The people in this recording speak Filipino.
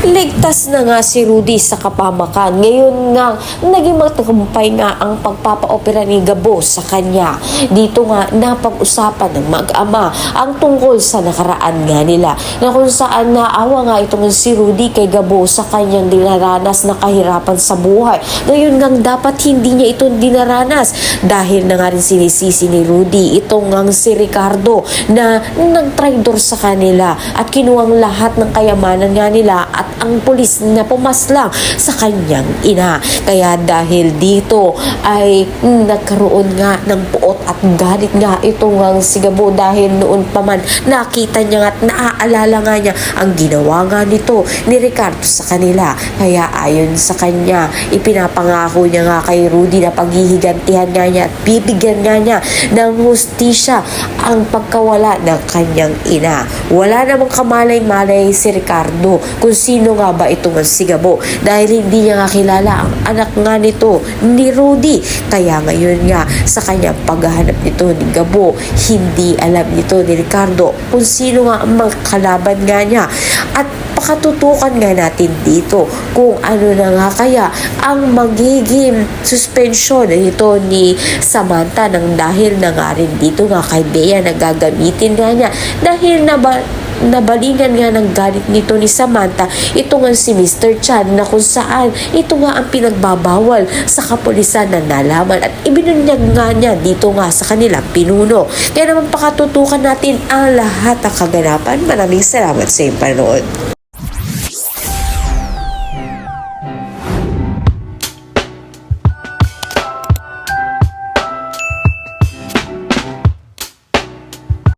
Ligtas na nga si Rudy sa kapamakan. Ngayon nga, naging matagumpay nga ang pagpapaopera ni Gabo sa kanya. Dito nga, napag-usapan ng mag-ama ang tungkol sa nakaraan nga nila, na kung saan naawa nga itong si Rudy kay Gabo sa kanyang dinaranas na kahirapan sa buhay. Ngayon nga, dapat hindi niya ito dinaranas dahil na nga rin sinisisi ni Rudy itong nga si Ricardo na nagtraidor sa kanila at kinuwang lahat ng kayamanan nga nila at ang pulis na pumaslang sa kanyang ina. Kaya dahil dito ay nagkaroon nga ng puot at galit nga itong si Gabo dahil noon pa man nakita niya at naaalala nga niya ang ginawa nga nito ni Ricardo sa kanila. Kaya ayon sa kanya, ipinapangako niya nga kay Rudy na paghihigantihan nga niya at bibigyan nga niya ng hustisya ang pagkawala ng kanyang ina. Wala namang kamalay-malay si Ricardo kung sino nga ba itong si Gabo dahil hindi niya nga kilala ang anak nga nito ni Rudy. Kaya ngayon nga sa kanyang paghahanap nito ni Gabo, hindi alam nito ni Ricardo kung sino nga ang mga kalaban nga niya. At pakatutukan nga natin dito kung ano na nga kaya ang magiging suspension nito ni Samantha nang dahil na nga rin dito nga kay Bea na gagamitin nga niya dahil nabalingan nga ng galit nito ni Samantha ito nga si Mr. Chan na kung saan ito nga ang pinagbabawal sa kapulisan na nalaman at ibinunyag nga niya dito nga sa kanilang pinuno. Kaya naman pakatutukan natin ang lahat ng kaganapan. Maraming salamat sa iyong panood.